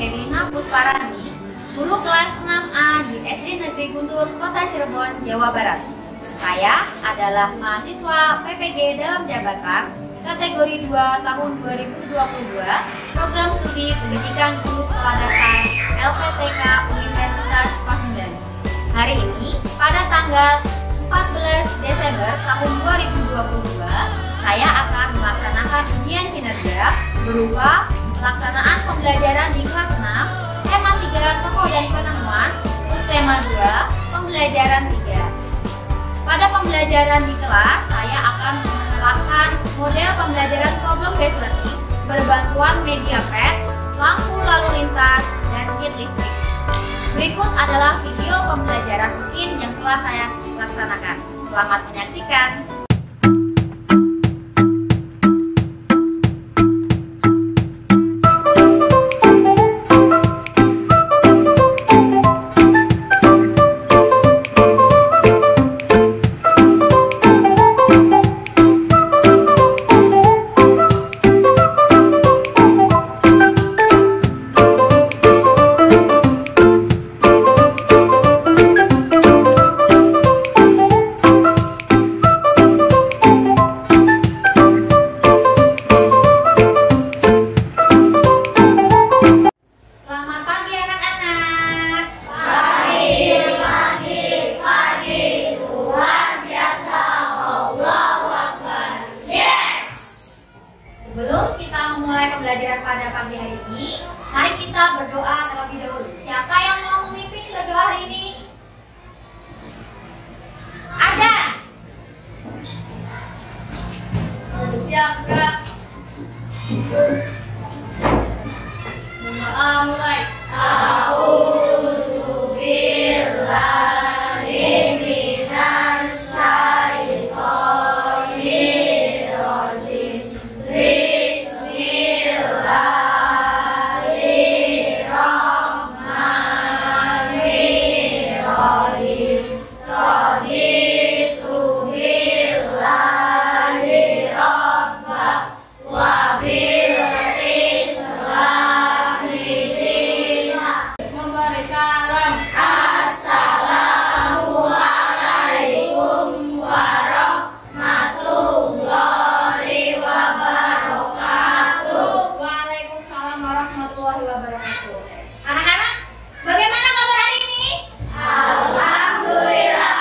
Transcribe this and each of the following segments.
Herlina Pusparani, guru kelas 6A di SD Negeri Guntur, Kota Cirebon, Jawa Barat. Saya adalah mahasiswa PPG dalam jabatan kategori 2 tahun 2022, program studi pendidikan guru sekolah dasar LPTK Universitas Pasundan. Hari ini pada tanggal 14 Desember tahun 2022, saya akan melaksanakan ujian kinerja berupa pelaksanaan pembelajaran di kelas 6, tema 3 tokoh dan penemuan, subtema 2, pembelajaran 3. Pada pembelajaran di kelas, saya akan menerapkan model pembelajaran problem based learning berbantuan media pad, lampu lalu lintas, dan kit listrik. Berikut adalah video pembelajaran rutin yang telah saya laksanakan. Selamat menyaksikan. Sebelum kita memulai pembelajaran pada pagi hari ini, mari kita berdoa terlebih dahulu. Siapa yang mau memimpin berdoa hari ini? Ada. Siap, gerak. Mulai. Anak-anak, bagaimana kabar hari ini? Alhamdulillah,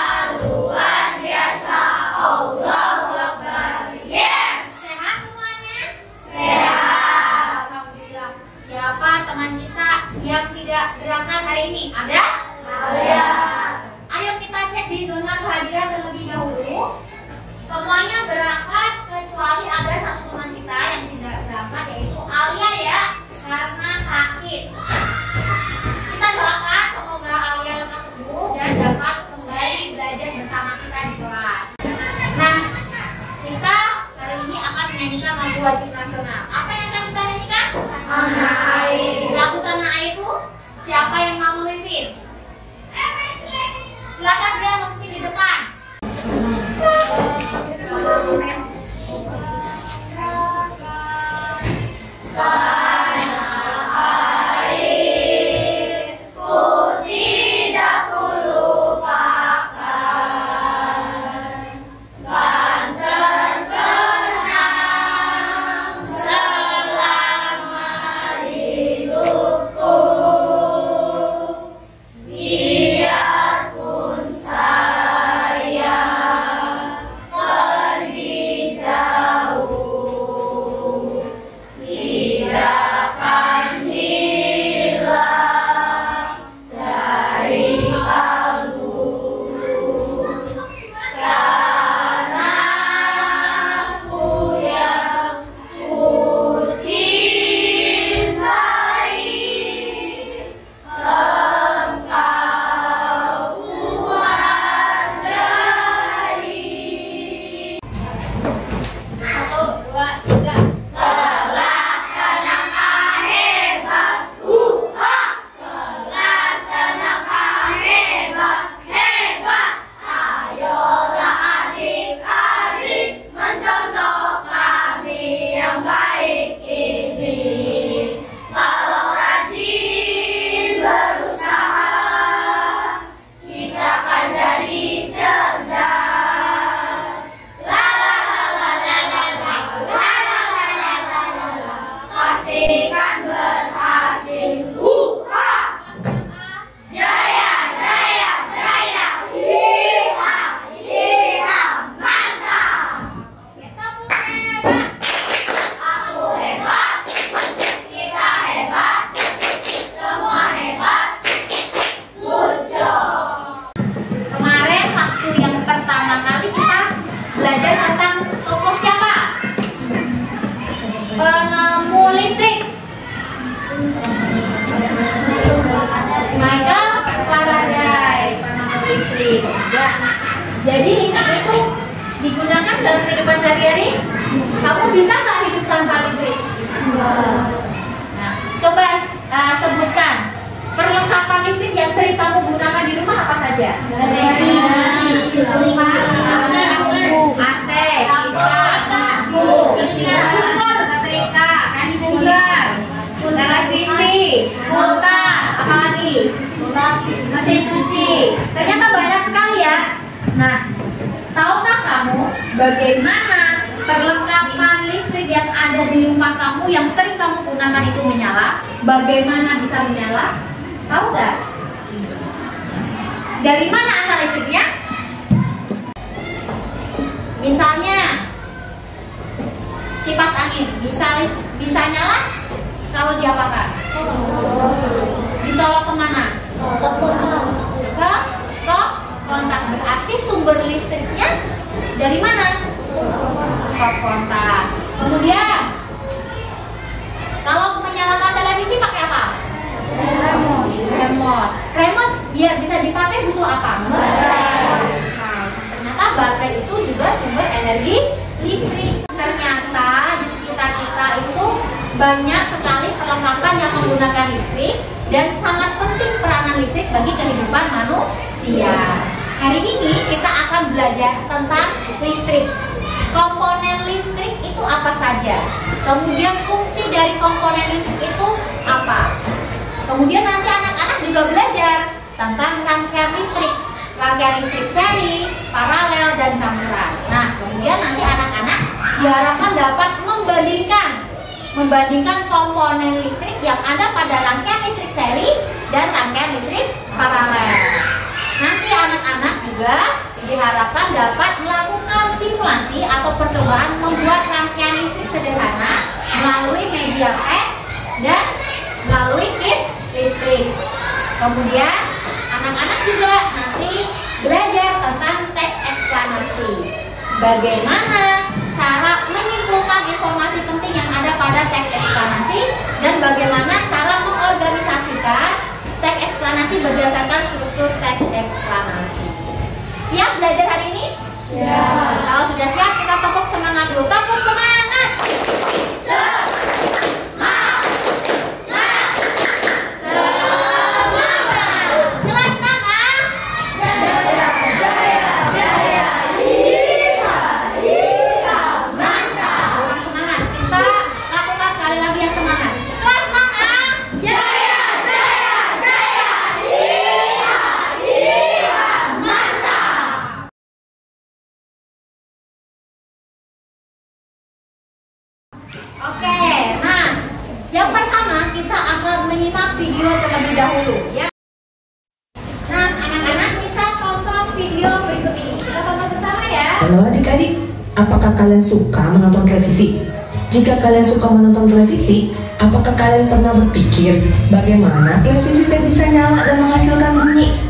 luar biasa. Allahu Akbar. Yes. Sehat semuanya? Sehat. Alhamdulillah. Siapa teman kita yang tidak berangkat hari ini? Ada? Ada. Ayo kita cek di zona kehadiran terlebih dahulu. Semuanya berangkat kecuali ada satu teman kita yang tidak berangkat, yaitu Alia ya, karena sakit. Kita doakan semoga Alia lekas sembuh dan dapat kembali belajar bersama kita di kelas. Nah, kita hari ini akan menyanyikan lagu wajib nasional. Apa yang akan kita nyanyikan? Tanah Air. Lagu Tanah Air itu siapa yang mau memimpin? Silakan dia memimpin di depan. Tanah Air. Jadi listrik itu digunakan dalam kehidupan sehari-hari. Kamu bisa nggak hidup tanpa listrik? Nah, coba sebutkan perlengkapan listrik yang sering kamu gunakan di rumah apa saja? AC, setrika, cooler, televisi, kulkas, apalagi? Mesin cuci. Ternyata banyak sekali ya. Nah, tahukah kamu bagaimana perlengkapan listrik yang ada di rumah kamu yang sering kamu gunakan itu menyala? Bagaimana bisa menyala? Tahu nggak? Dari mana asal listriknya? Misalnya kipas angin bisa nyala kalau diapakan? Dicolok kemana? Ke kontak. Berarti sumber listriknya dari mana? Ke kontak. Kemudian kalau menyalakan televisi pakai apa? Remote biar bisa dipakai butuh apa? Ternyata baterai itu juga sumber energi listrik. Ternyata di sekitar kita itu banyak sekali perlengkapan yang menggunakan listrik dan sangat penting peranan listrik bagi kehidupan manusia. Hari ini kita akan belajar tentang listrik. Komponen listrik itu apa saja? Kemudian fungsi dari komponen listrik itu apa? Kemudian nanti anak-anak juga belajar tentang rangkaian listrik seri, paralel, dan campuran. Nah, kemudian nanti anak-anak diharapkan dapat membandingkan komponen listrik yang ada pada rangkaian listrik seri dan rangkaian listrik paralel. Nanti anak-anak juga diharapkan dapat melakukan simulasi atau percobaan membuat rangkaian listrik sederhana melalui media pad dan melalui kit listrik. Kemudian anak-anak juga nanti belajar tentang teks eksplanasi. Bagaimana cara menyimpulkan informasi penting yang ada pada teks eksplanasi dan bagaimana cara mengorganisasikan teks eksplanasi berdasarkan struktur teks eksplanasi. Siap belajar hari ini? Siap. Kalau sudah siap, kita tepuk semangat dulu. Tepuk semangat. Oke, nah yang pertama kita akan menyimak video terlebih dahulu ya. Nah anak-anak kita tonton video berikut ini. Kita tonton bersama ya. Halo adik-adik, apakah kalian suka menonton televisi? Jika kalian suka menonton televisi, apakah kalian pernah berpikir bagaimana televisi bisa nyala dan menghasilkan bunyi?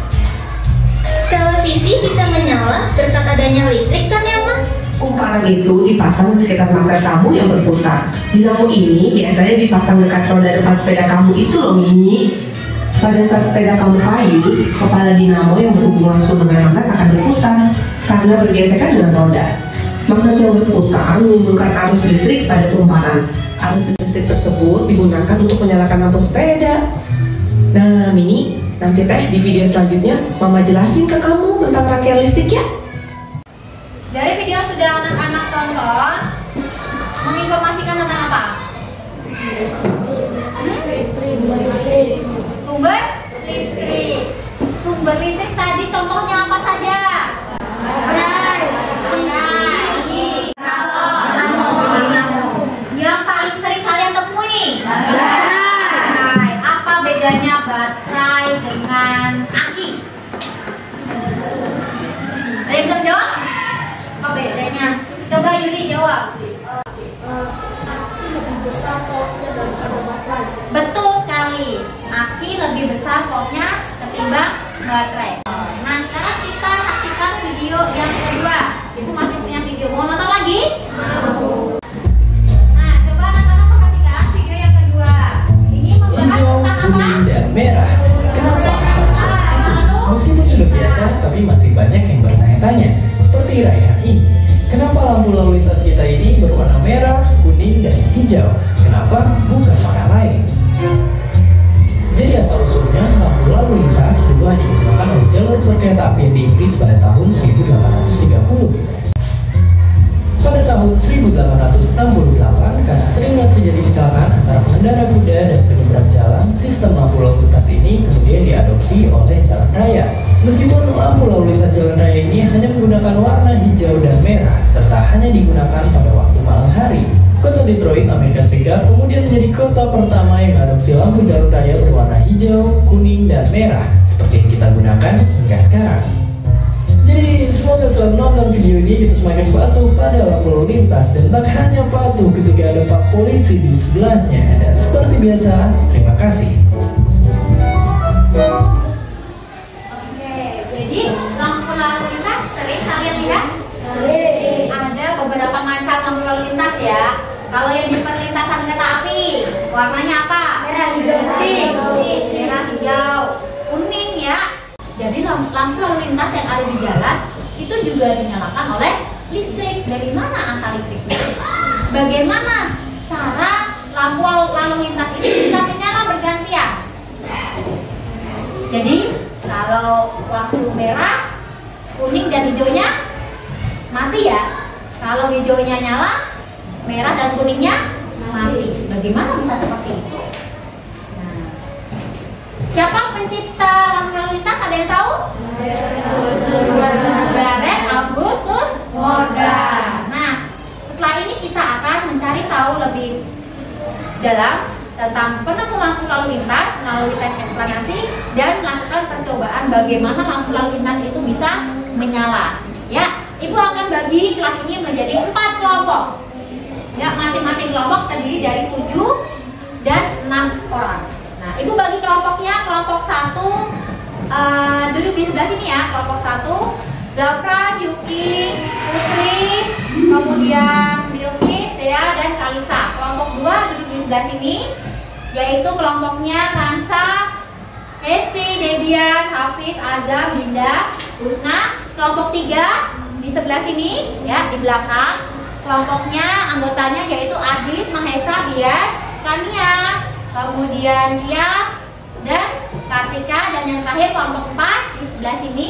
Televisi bisa menyala berkat adanya listrik kan ya, Ma? Kumparan itu dipasang di sekitar magnet kamu yang berputar. Dinamo ini biasanya dipasang dekat roda depan sepeda kamu itu loh, Mini. Pada saat sepeda kamu kayu, kepala dinamo yang berhubungan langsung dengan magnet akan berputar karena bergesekan dengan roda. Magnet yang berputar menimbulkan arus listrik pada kumparan. Arus listrik tersebut digunakan untuk menyalakan lampu sepeda. Nah, Mini, nanti di video selanjutnya Mama jelasin ke kamu tentang rangkaian listrik ya. Dari video yang sudah anak-anak tonton, menginformasikan tentang apa? Sumber listrik. Sumber listrik tadi contohnya apa saja? Yang paling sering kalian temui? Baterai. Apa bedanya baterai dengan aki? Ada yang belum jawab? Apa bedanya? Coba Yuri jawab. Aki lebih besar voltnya daripada baterai. Betul sekali. Aki lebih besar voltnya ketimbang baterai. Nah, sekarang kita saksikan video yang kedua. Ibu masih punya video. Mau nonton lagi? Mau. Nah, coba anak-anak perhatikan video yang kedua. Ini membahas tentang apa? Hijau, kuning, dan merah. Kenapa? Meskipun sudah biasa, Tapi masih banyak yang bertanya-tanya, seperti Raihan ini. Kenapa lampu lalu lintas kita ini berwarna merah, kuning, dan hijau? Kenapa bukan warna lain? Jadi asal-usulnya lampu lalu lintas dulu hanya digunakan oleh jalur perkeretaapian di Inggris pada tahun 1830. Pada tahun 1868, karena seringnya terjadi kecelakaan antara pengendara kuda dan penyeberang jalan, sistem lampu lalu lintas ini kemudian diadopsi oleh jalan raya. Meskipun lampu lalu lintas jalan raya ini hanya menggunakan warna hijau dan merah, serta hanya digunakan pada waktu malam hari, kota Detroit, Amerika Serikat kemudian menjadi kota pertama yang adopsi lampu jalan raya berwarna hijau, kuning, dan merah, seperti yang kita gunakan hingga sekarang. Jadi semoga setelah menonton video ini kita semakin patuh pada lampu lalu lintas dan tak hanya patuh ketika ada pak polisi di sebelahnya. Dan seperti biasa, terima kasih. Oke, jadi lampu lalu lintas sering kalian lihat? Sering. Ada beberapa macam lampu lalu lintas ya. Kalau yang di perlintasan kereta api, warnanya apa? Merah, hijau, putih. Merah, hijau, kuning ya. Jadi lampu lalu lintas yang ada di jalan itu juga dinyalakan oleh listrik. Dari mana asal listriknya? Bagaimana cara lampu lalu lintas ini bisa menyala bergantian? Jadi kalau waktu merah, kuning dan hijaunya mati ya. Kalau hijaunya nyala, merah dan kuningnya mati. Bagaimana bisa seperti itu? Siapa pencipta lampu lalu lintas? Ada yang tahu? Baret Augustus Morgan. Nah, setelah ini kita akan mencari tahu lebih dalam tentang penemu lampu lalu lintas melalui tes eksplanasi dan melakukan percobaan bagaimana lampu lalu lintas itu bisa menyala. Ya, Ibu akan bagi kelas ini menjadi 4 kelompok. Ya, masing-masing kelompok terdiri dari 7 dan 6 orang. Nah, Ibu bagi kelompoknya, kelompok 1 duduk di sebelah sini ya. Kelompok 1 Zafra, Yuki, Putri, kemudian Bilkis, Dea, dan Kalisa. Kelompok 2 duduk di sebelah sini, yaitu kelompoknya Kansa, Hesti, Debian, Hafiz, Azam, Dinda, Husna. Kelompok 3 di sebelah sini ya, di belakang. Kelompoknya anggotanya yaitu Adit, Mahesa, Bias, Kania, kemudian Tia dan Kartika, dan yang terakhir kelompok 4 di sebelah sini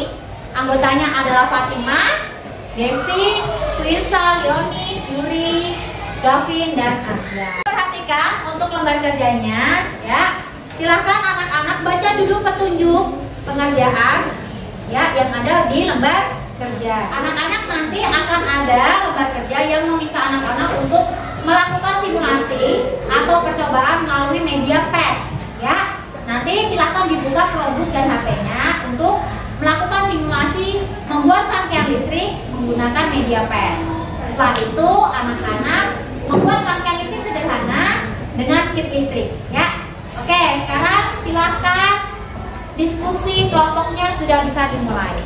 anggotanya adalah Fatima, Desti, Twinsa, Leoni, Yuri, Gavin, dan Adla. Perhatikan untuk lembar kerjanya ya. Silahkan anak-anak baca dulu petunjuk pengerjaan ya yang ada di lembar kerja. Anak-anak nanti akan ada lembar kerja yang meminta anak-anak untuk melakukan simulasi atau percobaan melalui media pad ya. Nanti silahkan dibuka Chromebook dan HP-nya untuk melakukan simulasi membuat rangkaian listrik menggunakan media pad. Setelah itu anak-anak membuat rangkaian listrik sederhana dengan kit listrik ya. Oke, sekarang silahkan diskusi kelompoknya sudah bisa dimulai.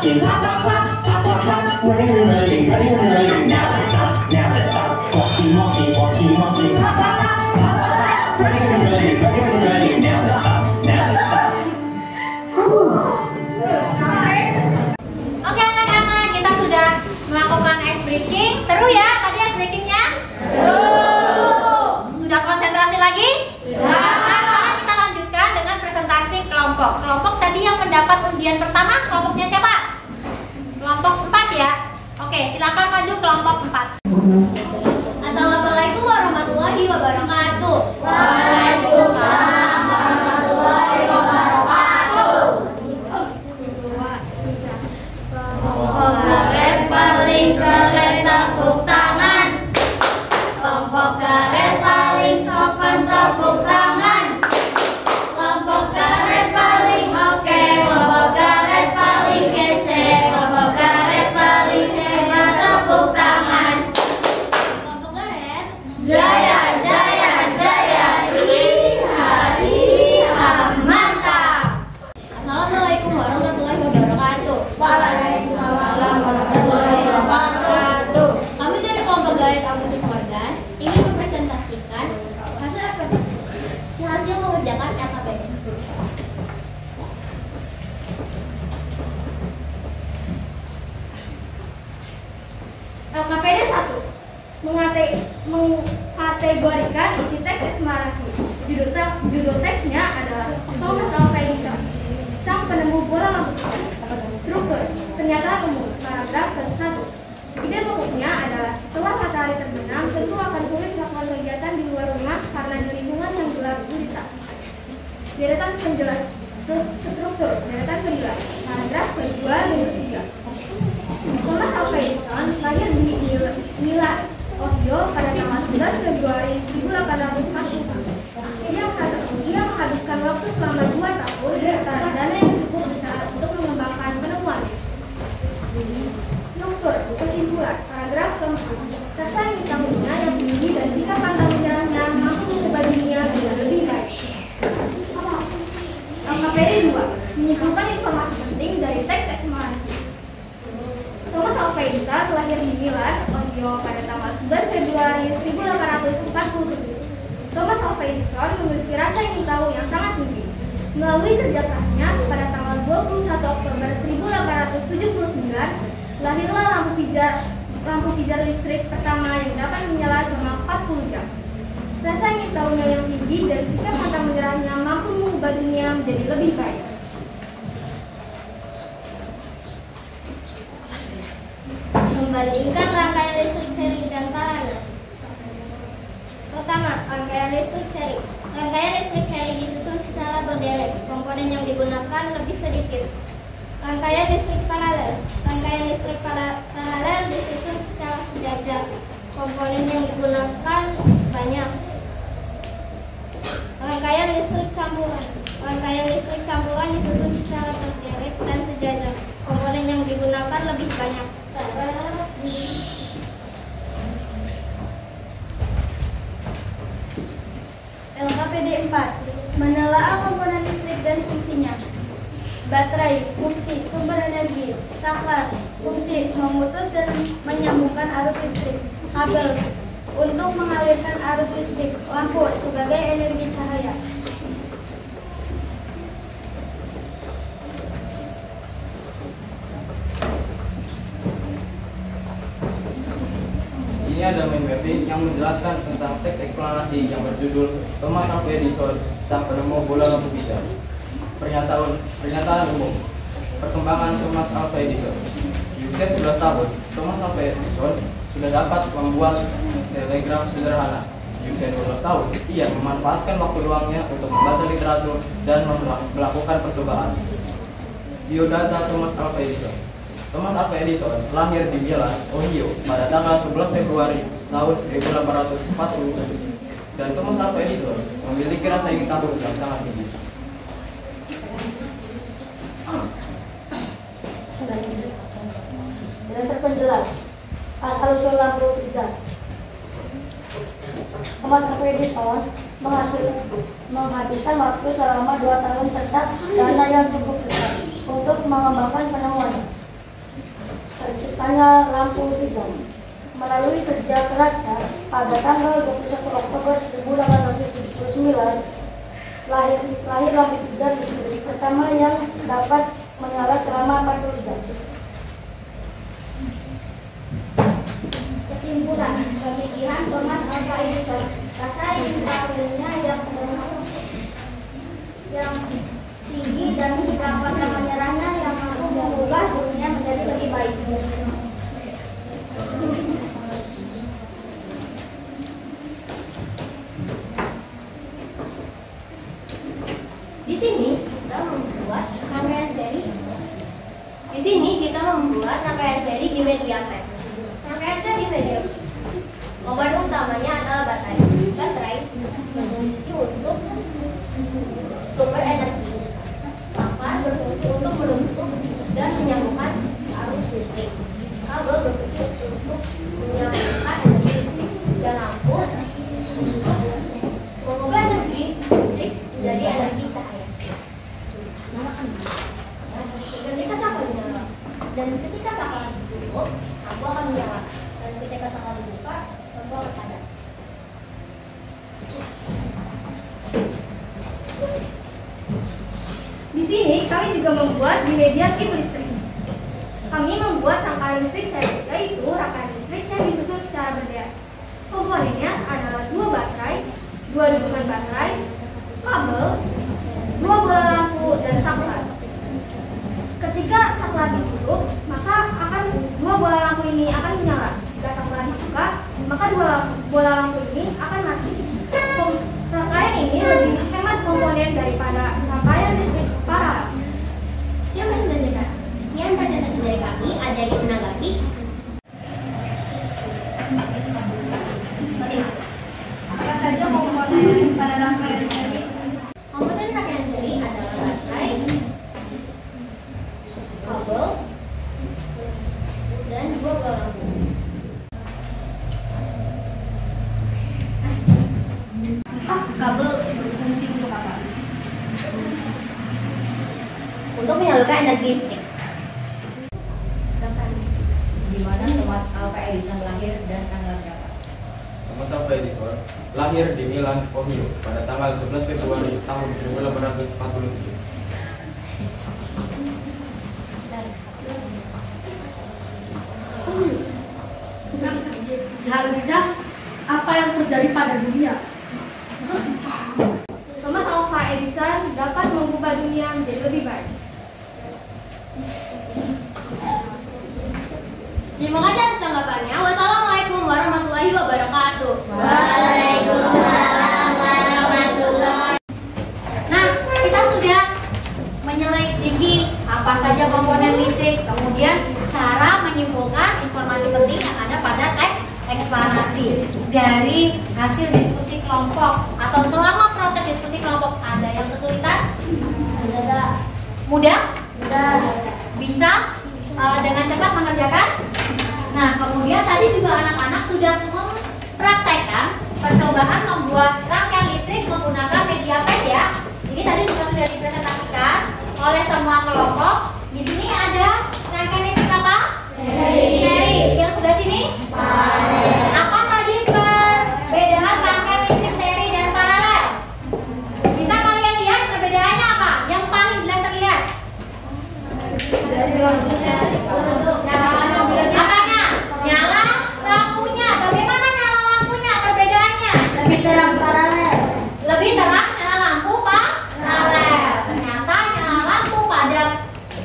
walking, hop, hop, hop, hop, hop, hop. Running and running, running and running. Now let's stop, now let's stop. Walking, walking, walking, walking, hop, hop, hop, hop, hop, hop. Running and running, running and running. Now let's stop, now let's stop. Oke anak-anak, kita sudah melakukan ice breaking. Seru ya tadi ice breakingnya? Seru. Sudah konsentrasi lagi? Sudah. Sekarang kita lanjutkan dengan presentasi kelompok. Kelompok tadi yang mendapat undian pertama, kelompoknya siapa? Kelompok 4 ya. Oke, silakan maju kelompok 4. Assalamualaikum warahmatullahi wabarakatuh. Waalaikumsalam warahmatullahi wabarakatuh. Kelompok karet paling keren tepuk tangan. Kelompok karet paling sopan tepuk tangan. Kelompok karet paling oke. Kelompok karet paling kece. Kelompok karet paling hebat tepuk tangan. Kelompok karet jaya jaya jaya. Iha mantap. Assalamualaikum warahmatullahi wabarakatuh. Waalaikumsalam warahmatullahi wabarakatuh. Kami dari kelompok Garet Agustus Morgan ingin mempresentasikan hasil mengerjakan LKPD. LKPD 1 mengkategorikan isi teks eksplorasi. Judul teksnya adalah Thomas Alva Edison, sang penemu bola lampu. Struktur pernyataan umum paragraf 1. Ide pokoknya adalah setelah matahari terbenam, tentu akan sulit melakukan kegiatan di luar rumah karena di lingkungan yang gelap gulita. Deretan penjelas struktur deretan penjelas paragraf kedua nomor 3. Thomas Alva Edison lahir di Milan, Ohio pada tanggal 11 Februari 1840. Ia menghabiskan waktu selama 2 tahun serta dana yang cukup besar untuk mengembangkan penemuannya. Struktur kesimpulan paragraf keempat. Rasa yang ditahuinya yang tinggi dan sikap pantang menyerahnya mampu mengubah dunia dengan lebih baik. LKPD 2 menyimpulkan informasi penting dari teks eksplorasi. Thomas Alva Edison lahir di Milan, Ohio pada tanggal 11 Februari 1847. Thomas Alva Edison memiliki rasa ingin tahu yang sangat tinggi. Melalui kerja kerasnya, pada tanggal 21 Oktober 1879, lahirlah lampu pijar listrik pertama yang dapat menyala selama 40 jam. Rasa ingin tahunya yang tinggi dan sikap pantang menyerahnya mampu mengubah dunia menjadi lebih baik. Membandingkan rangkaian listrik seri dan paralel. Pertama, rangkaian listrik seri. Rangkaian listrik seri disusun secara berderet. Komponen yang digunakan lebih sedikit. Rangkaian listrik paralel. Rangkaian listrik paralel disusun secara sejajar. Komponen yang digunakan banyak. Rangkaian listrik campuran. Rangkaian listrik campuran disusun secara berderet dan sejajar. Komponen yang digunakan lebih banyak. LKPD 4 menelaah komponen listrik dan fungsinya. Baterai, fungsi sumber energi. Saklar, fungsi memutus dan menyambungkan arus listrik. Kabel, untuk mengalirkan arus listrik. Lampu, sebagai energi cahaya. Ini ada main mapping yang menjelaskan tentang teks eksplorasi yang berjudul Thomas Alva Edison, sang penemu bola lampu pijar. Pernyataan umum. Perkembangan Thomas Alva Edison. Di usia 11 tahun, Thomas Alva Edison sudah dapat membuat telegram sederhana. Di usia 12 tahun, ia memanfaatkan waktu luangnya untuk membaca literatur dan melakukan percobaan. Biodata Thomas Alva Edison. Thomas Alva Edison lahir di Milan, Ohio pada tanggal 11 Februari tahun 1840 dan Thomas Alva Edison memiliki rasa ingin tahu yang sangat tinggi. Dengan terpenjelas asal usul lampu pijar. Thomas Alva Edison menghabiskan waktu selama 2 tahun serta dana yang cukup besar untuk mengembangkan penemuannya. Melalui kerja kerasnya, pada tanggal 21 Oktober 1879, lahir lampu pijar listrik pertama yang dapat menyala selama 40 jam. Kesimpulan, pemikiran Thomas Alva Edison, rasa ingin tahunya yang tinggi dan sikap pantang menyerahnya yang mampu mengubah dunia menjadi lebih baik. Di sini kita membuat rangkaian seri di media tab. Rangkaian seri media komponen utamanya adalah baterai. Baterai berfungsi untuk sumber energi. Papan berfungsi untuk menutup dan menyambungkan arus listrik. Kabel berfungsi untuk menyambungkan energi listrik dan lampu untuk mengubah energi listrik menjadi energi cahaya. Ketika saklar ditutup, lampu akan menyala. Dan ketika saklar dibuka, lampu akan padam. Di sini kami juga membuat di media tip listrik. Kami membuat rangkaian listrik seri, yaitu rangkaian listrik yang disusun secara berderet. Komponennya adalah 2 baterai, 2 dudukan baterai, kabel, 2 bola lampu, dan saklar. Ketika saklar ditutup, maka akan 2 bola lampu ini akan menyala. Jika saklar dibuka, maka 2 bola lampu ini akan mati. Rangkaian ini lebih hemat komponen daripada rangkaian listrik paralel. Sekian presentasi dari kami. Ada yang menanggapi? Apa saja komponen pada rangkaian listrik? Komponen rangkaian seri adalah baterai, kabel, dan 2 bola lampu. Kabel berfungsi untuk apa? Untuk menyalurkan energi listrik. Di mana Thomas Alva Edison lahir dan tanggal berapa? Thomas Alva Edison lahir di Milan, Ohio pada tanggal 11 Februari tahun 1847. Seharusnya apa yang terjadi pada dunia? Thomas Alva Edison dapat mengubah dunia menjadi lebih baik. Terima kasih atas tanggapannya. Wassalamualaikum warahmatullahi wabarakatuh. Waalaikumsalam warahmatullahi. Nah, kita sudah menyelidiki apa saja komponen listrik, kemudian cara menyimpulkan informasi penting yang ada pada teks eksplanasi. Dari hasil diskusi kelompok atau selama proses diskusi kelompok, ada yang kesulitan? Ada. Mudah? Mudah. Bisa dengan cepat mengerjakan? Nah, kemudian tadi juga anak-anak sudah mempraktekkan percobaan membuat rangkaian listrik menggunakan media pad ya. Ini tadi juga sudah dipresentasikan oleh semua kelompok. Di sini ada rangkaian listrik apa? Seri. Yang sebelah sini? Paralel. Apa tadi perbedaan rangkaian listrik seri dan paralel? Bisa kalian lihat perbedaannya apa? Yang paling jelas terlihat? Apanya? Nyala lampunya. Bagaimana nyala lampunya? Perbedaannya? Lebih terang paralel. Lebih terang nyala lampu paralel. Ternyata nyala lampu pada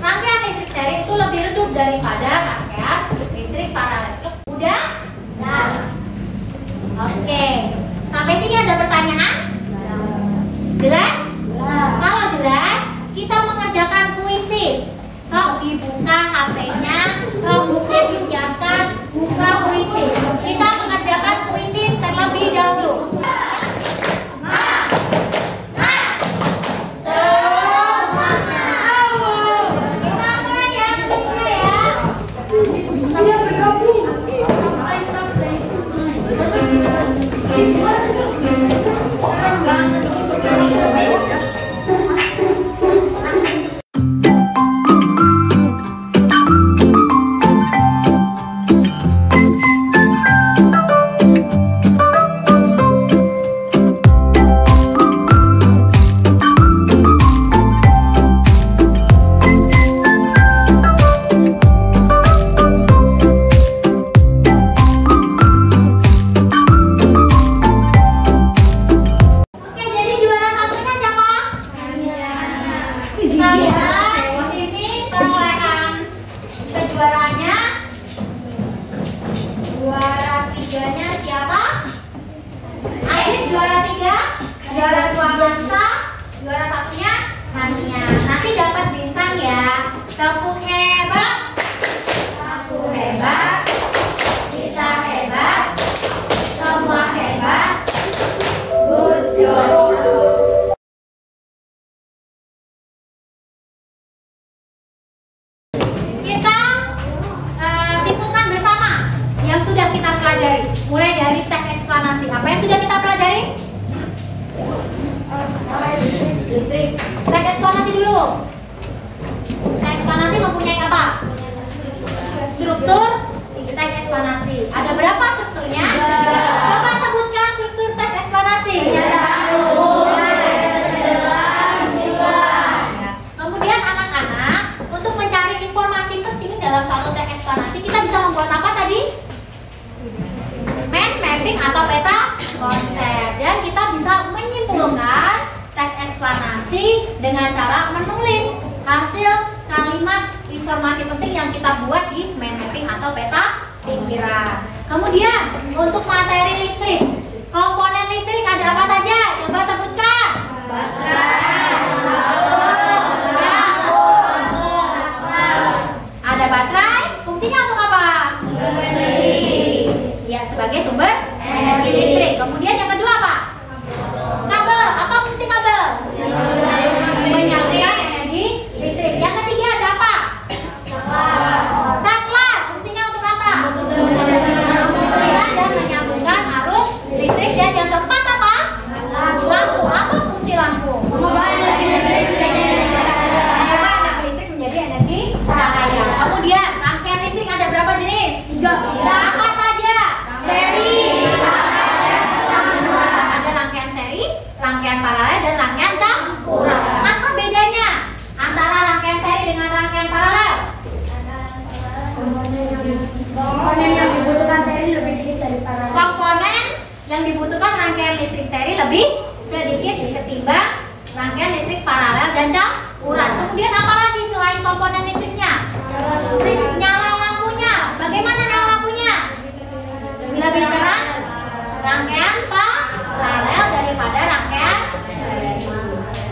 rangkaian listrik seri itu lebih redup daripada rangkaian listrik paralel. Udah? Nah. Oke. Sampai sini ada pertanyaan? Jelas? Kalau jelas, kita mengerjakan kuisis. Sok dibuka HP-nya juaranya? Juara 3-nya siapa? Ayo juara 3, juara 2 Masa, juara 1-nya Hania. Nanti dapat bintang ya. Tepuk hebat. Aku hebat. Kita hebat. Semua hebat. Good job. Kita simpulkan bersama yang sudah kita pelajari. Mulai dari teks eksplanasi. Apa yang sudah kita pelajari? Listrik. Teks eksplanasi dulu. Teks eksplanasi mempunyai apa? Struktur. Teks eksplanasi. Ada berapa strukturnya? Coba sebutkan struktur teks eksplanasi. Kemudian anak-anak, untuk mencari informasi penting dalam satu teks eksplanasi, kita bisa membuat apa tadi? Mapping atau peta konsep. Dan kita bisa menyimpulkan teks eksplanasi dengan cara menulis hasil kalimat informasi penting yang kita buat di mapping atau peta pikiran. Kemudian untuk materi listrik, komponen listrik ada apa saja? Coba sebutkan. Ada baterai, fungsinya untuk apa? Ya, sebagai sumber energi listrik. Kemudian yang kedua apa? Kabel. Apa fungsi kabel? Menyalurkan energi listrik. Yang ketiga ada apa? Saklar. Fungsinya untuk apa? Dan menyambungkan arus listrik. Dan yang keempat apa? Lampu. Apa fungsi lampu? Mengubah energi listrik menjadi energi cahaya. Kemudian rangkaian listrik ada berapa jenis? 3. Apa saja? Seri. Ada rangkaian seri, rangkaian paralel, dan rangkaian campuran. Apa bedanya antara rangkaian seri dengan rangkaian paralel? Komponen yang dibutuhkan seri lebih dikit dari paralel. Komponen yang dibutuhkan rangkaian listrik seri lebih sedikit ketimbang rangkaian listrik paralel dan campuran. Kemudian apa lagi selain komponen listriknya? Nyala lampunya. Bagaimana nyala lampunya? Lebih terang rangkaian paralel daripada rangkaian seri.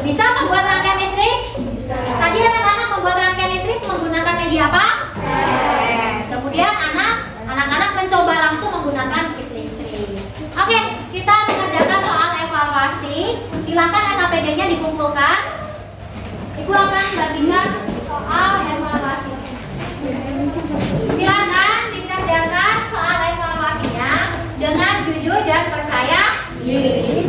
Bisa membuat rangkaian listrik? Tadi anak-anak membuat rangkaian listrik menggunakan media apa? Kemudian anak-anak mencoba langsung menggunakan kit listrik. Oke, kita mengerjakan soal evaluasi. Silakan LKPD-nya dikumpulkan. Ibu akan bagikan soal evaluasi. Silakan dikerjakan soal evaluasinya dengan jujur dan percaya diri.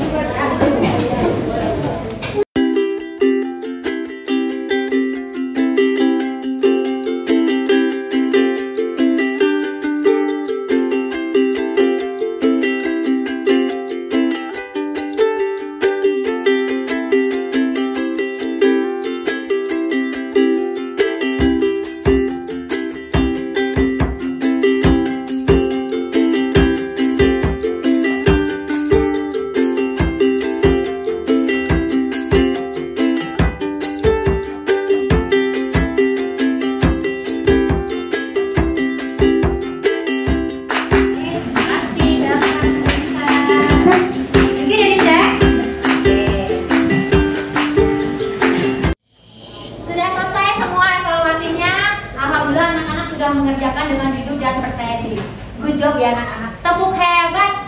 Mengerjakan dengan jujur dan percaya diri. Good job ya anak-anak. Tepuk hebat.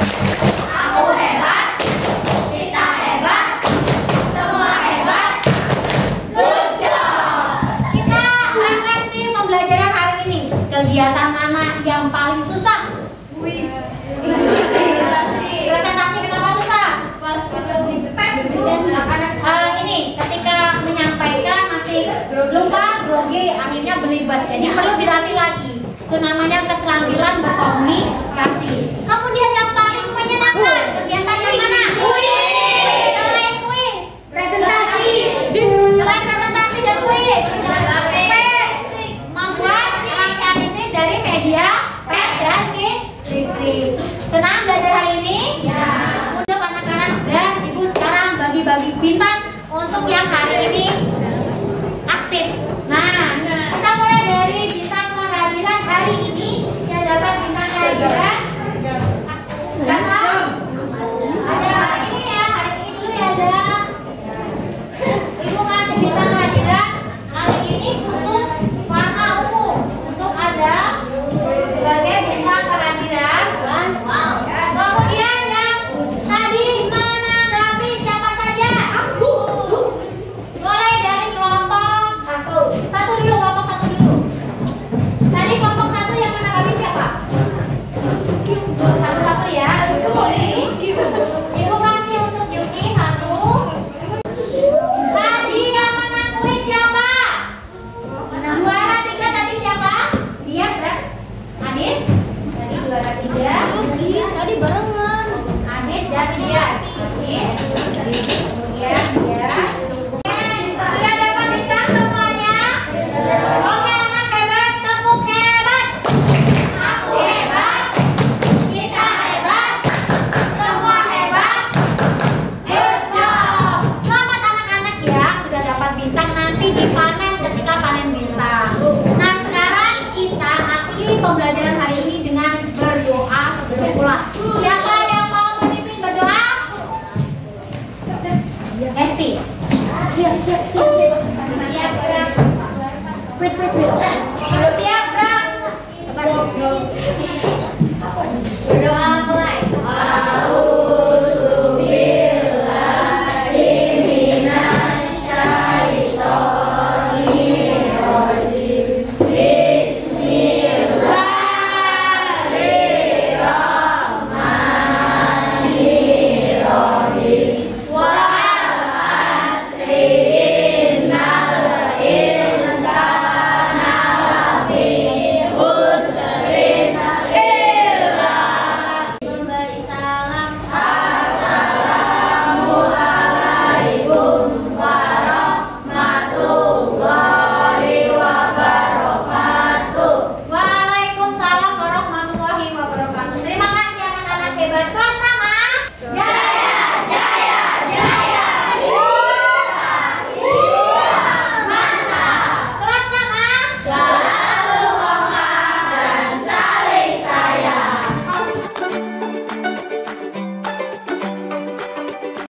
Aku hebat. Kita hebat. Semua hebat. Good job. Kita refleksi pembelajaran hari ini. Kegiatan anak yang paling susah. Presentasi kenapa susah? Ini ketika menyampaikan masih lupa, grogi, akhirnya belibet. Jadi perlu dilatih lagi. Itu namanya keterampilan